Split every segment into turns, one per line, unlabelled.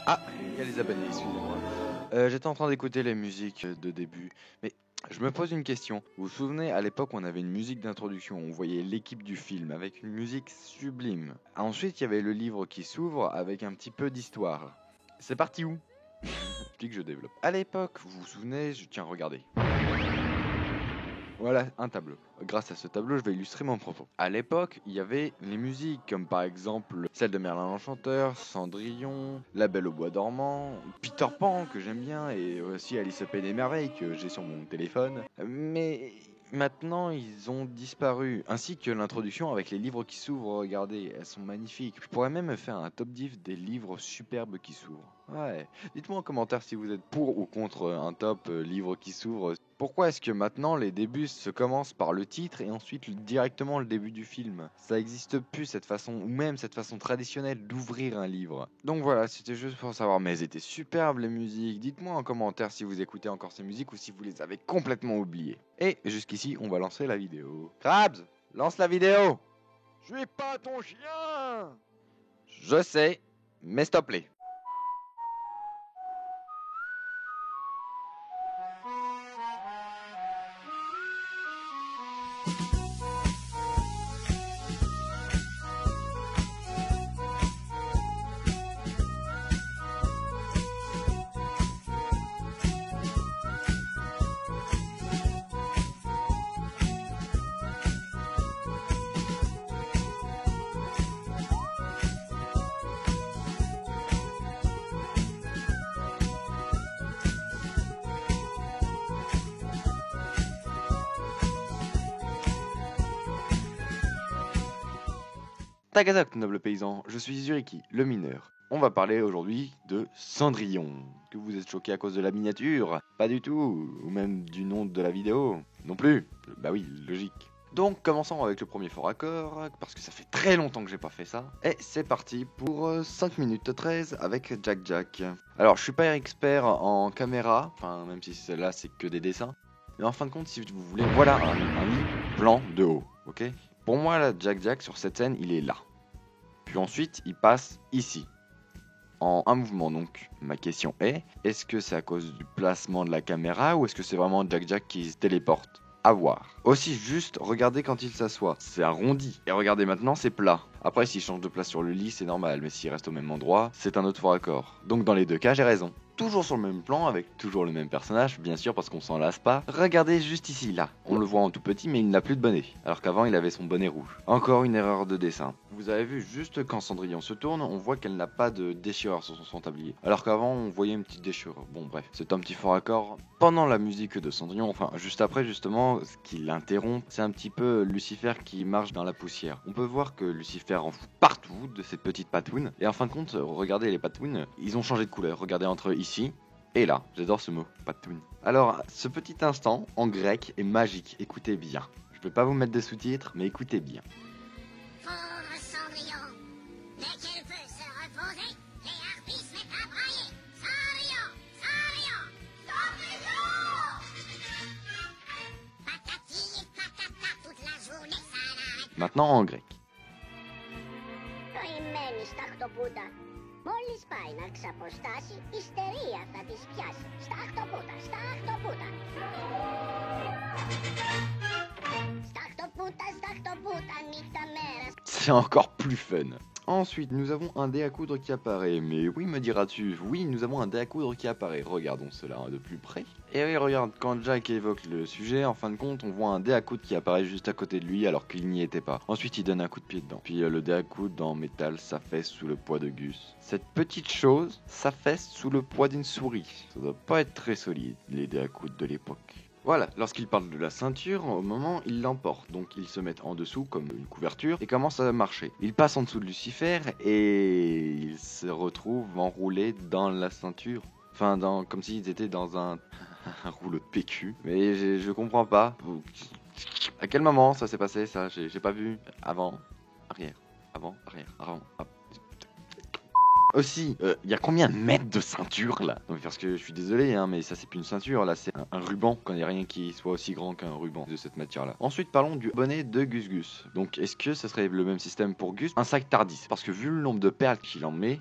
Ah, il y a les abonnés, excusez-moi. J'étais en train d'écouter les musiques de début, mais je me pose une question. Vous vous souvenez, à l'époque, on avait une musique d'introduction, on voyait l'équipe du film avec une musique sublime. Ensuite, il y avait le livre qui s'ouvre avec un petit peu d'histoire. C'est parti où? Puis que je développe. À l'époque, vous vous souvenez, tiens, regardez. Voilà un tableau. Grâce à ce tableau, je vais illustrer mon propos. À l'époque, il y avait les musiques, comme par exemple celle de Merlin l'Enchanteur, Cendrillon, La Belle au Bois dormant, Peter Pan, que j'aime bien, et aussi Alice au Pays des Merveilles, que j'ai sur mon téléphone. Mais maintenant, ils ont disparu, ainsi que l'introduction avec les livres qui s'ouvrent. Regardez, elles sont magnifiques. Je pourrais même faire un top 10 des livres superbes qui s'ouvrent. Ouais. Dites-moi en commentaire si vous êtes pour ou contre un top livre qui s'ouvre. Pourquoi est-ce que maintenant les débuts se commencent par le titre et ensuite directement le début du film? Ça existe plus cette façon, ou même cette façon traditionnelle d'ouvrir un livre. Donc voilà, c'était juste pour savoir, mais elles étaient superbes les musiques. Dites-moi en commentaire si vous écoutez encore ces musiques ou si vous les avez complètement oubliées. Et jusqu'ici, on va lancer la vidéo. Krabs, lance la vidéo! Je suis pas ton chien! Je sais, mais stop-les. Tagazak, noble paysan, je suis Zuriki, le mineur. On va parler aujourd'hui de Cendrillon. Que vous êtes choqué à cause de la miniature? Pas du tout. Ou même du nom de la vidéo? Non plus. Bah oui, logique. Donc commençons avec le premier fort accord, parce que ça fait très longtemps que j'ai pas fait ça. Et c'est parti pour 5 minutes 13 avec Jack Jack. Alors je suis pas expert en caméra, enfin même si celle-là c'est que des dessins. Mais en fin de compte, si vous voulez, voilà un plan de haut, ok? Pour moi, là, Jack Jack, sur cette scène, il est là. Puis ensuite, il passe ici, en un mouvement. Donc, ma question est, est-ce que c'est à cause du placement de la caméra ou est-ce que c'est vraiment Jack Jack qui se téléporte? À voir. Aussi, juste, regardez quand il s'assoit. C'est arrondi. Et regardez maintenant, c'est plat. Après, s'il change de place sur le lit, c'est normal. Mais s'il reste au même endroit, c'est un autre fort accord. Donc, dans les deux cas, j'ai raison. Toujours sur le même plan, avec toujours le même personnage, bien sûr, parce qu'on s'en lasse pas. Regardez juste ici, là. On le voit en tout petit, mais il n'a plus de bonnet. Alors qu'avant, il avait son bonnet rouge. Encore une erreur de dessin. Vous avez vu, juste quand Cendrillon se tourne, on voit qu'elle n'a pas de déchirure sur son tablier. Alors qu'avant, on voyait une petite déchirure. Bon, bref, c'est un petit fort accord. Pendant la musique de Cendrillon, enfin, juste après, justement, ce qui l'interrompt, c'est un petit peu Lucifer qui marche dans la poussière. On peut voir que Lucifer en fout partout de cette petite patounes. Et en fin de compte, regardez les patounes, ils ont changé de couleur. Regardez entre ici et là. J'adore ce mot, patoun. Alors, ce petit instant en grec est magique. Écoutez bien. Je vais pas vous mettre des sous-titres, mais écoutez bien.
Pauvre Cendrillon, dès qu'elle veut se reposer, les harpies se mettent à brailler. Cendrillon, Cendrillon, Cendrillon! Patati et patata toute la journée, ça n'arrête.
Maintenant en grec.
Καημένη σταχτοπούτα. Μόλις πάει να ξαποστάσει, ιστερία θα της πιάσει. Σταχτοπούτα, σταχτοπούτα. Σταχτοπούτα, σταχτοπούτα, νύχτα μέρα.
C'est encore plus fun. Ensuite, nous avons un dé à coudre qui apparaît. Mais oui, me diras-tu, oui, nous avons un dé à coudre qui apparaît. Regardons cela de plus près. Et oui, regarde, quand Jack évoque le sujet, en fin de compte, on voit un dé à coudre qui apparaît juste à côté de lui alors qu'il n'y était pas. Ensuite, il donne un coup de pied dedans. Puis le dé à coudre en métal s'affaisse sous le poids de Gus. Cette petite chose s'affaisse sous le poids d'une souris. Ça doit pas être très solide, les dés à coudre de l'époque. Voilà, lorsqu'il parle de la ceinture, au moment, il l'emporte. Donc ils se mettent en dessous comme une couverture et commencent à marcher. Il passe en dessous de Lucifer et il se retrouve enroulé dans la ceinture. Enfin, comme s'ils étaient dans un rouleau de PQ. Mais je comprends pas. À quel moment ça s'est passé ça? J'ai pas vu. Avant, arrière, avant, arrière, avant. aussi, il y a combien de mètres de ceinture là? Non, parce que je suis désolé, hein, mais ça c'est plus une ceinture, là c'est un ruban, quand il n'y a rien qui soit aussi grand qu'un ruban de cette matière là. Ensuite parlons du bonnet de Gus Gus. Donc est-ce que ce serait le même système pour Gus? Un sac Tardis, parce que vu le nombre de perles qu'il en met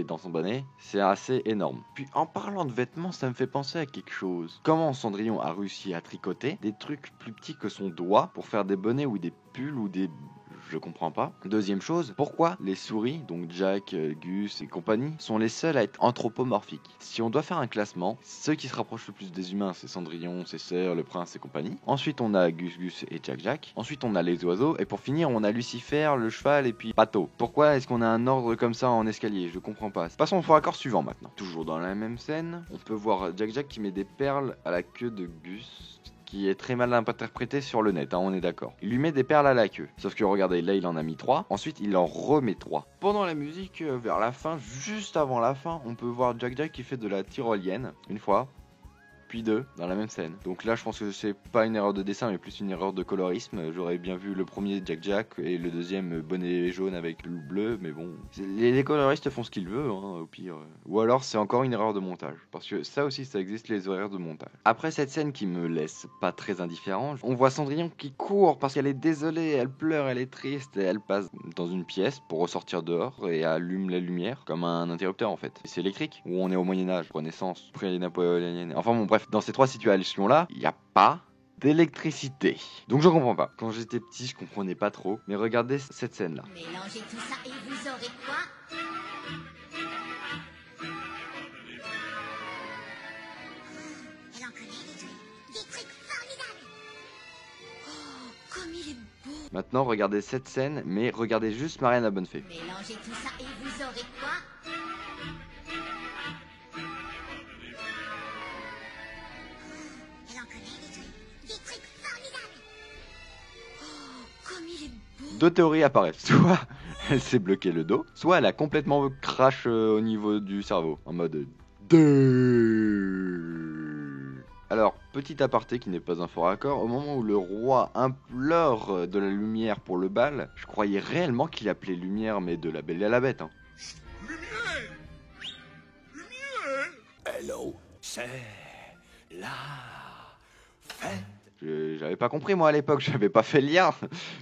dans son bonnet, c'est assez énorme. Puis en parlant de vêtements, ça me fait penser à quelque chose. Comment Cendrillon a réussi à tricoter des trucs plus petits que son doigt pour faire des bonnets ou des pulls ou des... Je comprends pas. Deuxième chose, pourquoi les souris, donc Jack, Gus et compagnie, sont les seuls à être anthropomorphiques? Si on doit faire un classement, ceux qui se rapprochent le plus des humains, c'est Cendrillon, ses sœurs, le prince et compagnie. Ensuite, on a Gus Gus et Jack Jack. Ensuite, on a les oiseaux. Et pour finir, on a Lucifer, le cheval et puis Pato. Pourquoi est-ce qu'on a un ordre comme ça en escalier? Je comprends pas. Passons au faux raccord suivant maintenant. Toujours dans la même scène, on peut voir Jack Jack qui met des perles à la queue de Gus, qui est très mal interprété sur le net, hein, on est d'accord. Il lui met des perles à la queue. Sauf que regardez, là il en a mis 3, ensuite il en remet 3. Pendant la musique, vers la fin, juste avant la fin, on peut voir Jack Jack qui fait de la tyrolienne, une fois, puis 2 dans la même scène. Donc là je pense que c'est pas une erreur de dessin mais plus une erreur de colorisme. J'aurais bien vu le premier Jack Jack et le deuxième bonnet jaune avec le bleu, mais bon, les coloristes font ce qu'ils veulent, hein, au pire. Ou alors c'est encore une erreur de montage, parce que ça aussi ça existe, les erreurs de montage. Après cette scène qui me laisse pas très indifférent, on voit Cendrillon qui court parce qu'elle est désolée, elle pleure, elle est triste et elle passe dans une pièce pour ressortir dehors et allume la lumière comme un interrupteur en fait. C'est électrique ou on est au Moyen-Âge, Renaissance, pré-napoléonienne. Enfin bon bref, dans ces trois situations là, il n'y a pas d'électricité. Donc je comprends pas. Quand j'étais petit, je comprenais pas trop. Mais regardez cette scène là.
Mélangez tout ça et vous aurez quoi? Elle en connaît des trucs formidables.
Oh, comme il est beau.
Maintenant, regardez cette scène, mais regardez juste Marianne la Bonne Fée.
Mélangez tout ça et vous aurez quoi? Elle en connaît des trucs formidables.
Oh, comme il est beau.
Deux théories apparaissent. Soit elle s'est bloqué le dos, soit elle a complètement crash au niveau du cerveau, en mode... Alors, petit aparté qui n'est pas un fort raccord, au moment où le roi implore de la lumière pour le bal, je croyais réellement qu'il appelait lumière, mais de la Belle et à la Bête. Hein.
Lumière! Lumière!
Hello, c'est la fête.
J'avais pas compris moi à l'époque, j'avais pas fait le lien.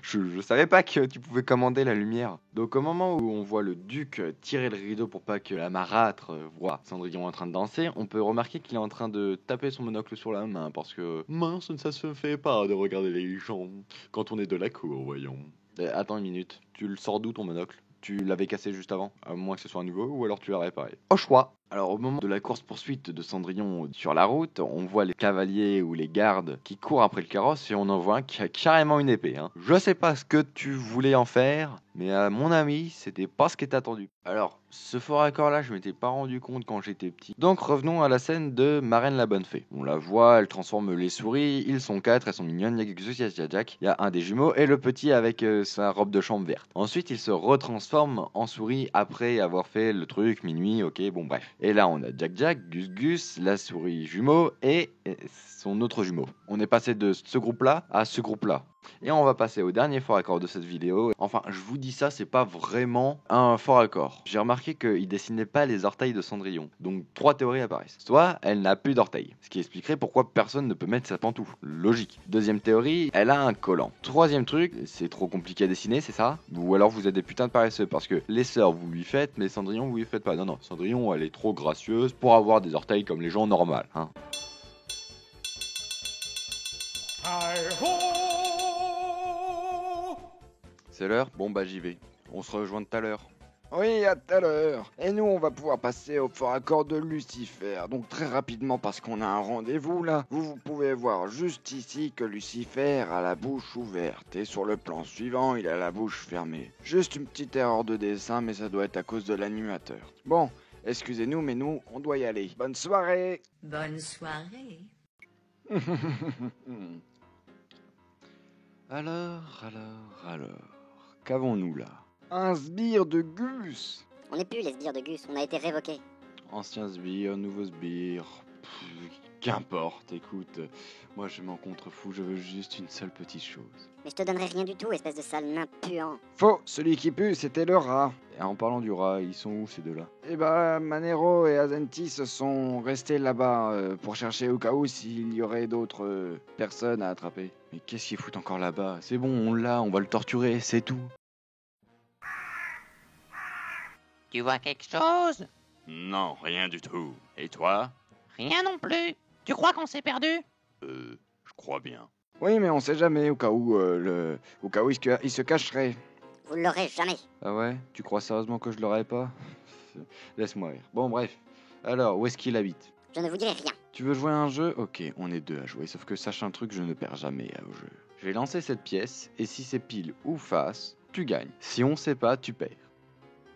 Je savais pas que tu pouvais commander la lumière. Donc au moment où on voit le duc tirer le rideau pour pas que la marâtre voit Cendrillon en train de danser, on peut remarquer qu'il est en train de taper son monocle sur la main parce que mince, ça se fait pas de regarder les gens quand on est de la cour, voyons. Attends une minute, tu le sors d'où ton monocle? Tu l'avais cassé juste avant, à moins que ce soit un nouveau, ou alors tu l'as réparé. Au choix. Alors au moment de la course-poursuite de Cendrillon sur la route, on voit les cavaliers ou les gardes qui courent après le carrosse et on en voit un qui a carrément une épée. Hein. Je sais pas ce que tu voulais en faire, mais à mon avis, c'était pas ce qui était attendu. Alors, ce faux raccord là, je m'étais pas rendu compte quand j'étais petit. Donc revenons à la scène de Marraine la Bonne Fée. On la voit, elle transforme les souris, ils sont 4, elles sont mignonnes, il y a Gus, il y a Jack, il y a un des jumeaux et le petit avec sa robe de chambre verte. Ensuite, il se retransforme en souris après avoir fait le truc minuit, ok, bon bref. Et là, on a Jack Jack, Gus Gus, la souris jumeau et son autre jumeau. On est passé de ce groupe-là à ce groupe-là. Et on va passer au dernier fort raccord de cette vidéo. Enfin, je vous dis ça, c'est pas vraiment un fort raccord. J'ai remarqué qu'il dessinait pas les orteils de Cendrillon. Donc 3 théories apparaissent. Soit elle n'a plus d'orteils, ce qui expliquerait pourquoi personne ne peut mettre sa pantoufle. Logique. Deuxième théorie, elle a un collant. Troisième truc, c'est trop compliqué à dessiner, c'est ça? Ou alors vous êtes des putains de paresseux parce que les sœurs vous lui faites, mais Cendrillon vous lui faites pas. Non, Cendrillon elle est trop gracieuse pour avoir des orteils comme les gens normaux. Hein. C'est l'heure? Bon bah j'y vais. On se rejoint tout à l'heure.
Oui, à tout à l'heure. Et nous, on va pouvoir passer au fort accord de Lucifer. Donc très rapidement, parce qu'on a un rendez-vous là, vous pouvez voir juste ici que Lucifer a la bouche ouverte. Et sur le plan suivant, il a la bouche fermée. Juste une petite erreur de dessin, mais ça doit être à cause de l'animateur. Bon, excusez-nous, mais nous, on doit y aller. Bonne soirée.
Bonne soirée.
Alors, qu'avons-nous là?
Un sbire de Gus.
On n'est plus les sbires de Gus, on a été révoqués.
Ancien sbire, nouveau sbire. Qu'importe, écoute, moi je m'en contrefous, je veux juste une seule petite chose.
Mais je te donnerai rien du tout, espèce de sale nain puant.
Faux, celui qui pue, c'était le rat.
Et en parlant du rat, ils sont où ces deux-là?
Eh bah, Manero et Azenti se sont restés là-bas pour chercher au cas où s'il y aurait d'autres personnes à attraper.
Mais qu'est-ce qu'ils foutent encore là-bas? C'est bon, on l'a, on va le torturer, c'est tout.
Tu vois quelque chose?
Non, rien du tout. Et toi?
Rien non plus. Tu crois qu'on s'est perdu?
Je crois bien.
Oui, mais on sait jamais au cas où il se cacherait.
Vous l'aurez jamais.
Ah ouais? Tu crois sérieusement que je l'aurais pas? Laisse-moi rire. Bon, bref. Alors, où est-ce qu'il habite?
Je ne vous dirai rien.
Tu veux jouer à un jeu? Ok, on est deux à jouer, sauf que sache un truc, je ne perds jamais au jeu. Je vais lancer cette pièce, et si c'est pile ou face, tu gagnes. Si on sait pas, tu perds.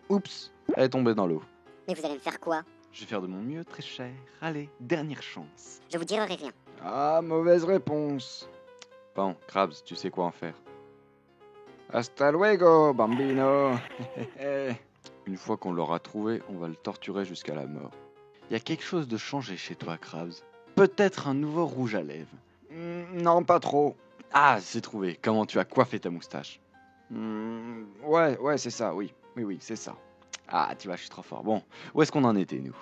Oups, elle est tombée dans l'eau.
Mais vous allez me faire quoi?
Je vais faire de mon mieux, très cher. Allez, dernière chance.
Je vous dirai rien.
Ah, mauvaise réponse.
Bon, Krabs, tu sais quoi en faire.
Hasta luego, bambino.
Une fois qu'on l'aura trouvé, on va le torturer jusqu'à la mort. Y a quelque chose de changé chez toi, Krabs. Peut-être un nouveau rouge à lèvres.
Non, pas trop.
Ah, c'est trouvé. Comment tu as coiffé ta moustache?
Ouais, c'est ça, oui. Oui, c'est ça.
Ah, tu vois, je suis trop fort. Bon, où est-ce qu'on en était, nous?